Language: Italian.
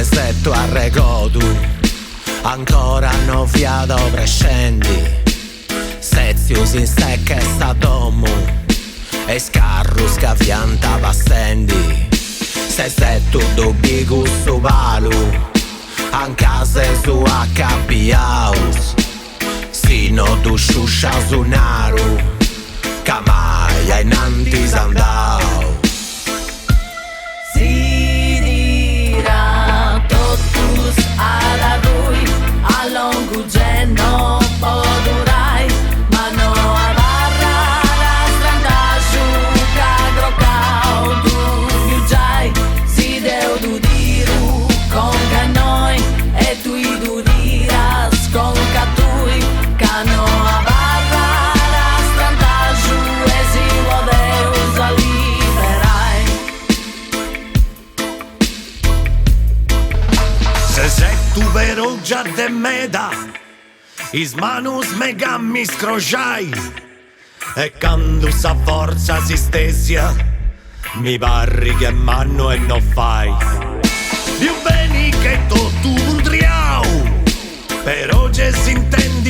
se tu arregodu ancora non fiado prescendi, sezius in secca e sta domu e scarrus che fianta passendi. Se tu dubbi su valu anche se su HP House, si no tu sciuscia su naru che mai ai nanti sandau. Si dirà totus alla lui a longo genno podurai ma no a barra la strada sciuca grocao tu viuggiai si deu du diru con che noi e tu i du diras con che tui cano a barra la strada giù e si vodeu liberai. Se tu vero già de meda, is manus mega mi scrociai, e quando sa forza si stesia, mi parri che manno e non fai. Più bene che tu vundriau, per oggi si intende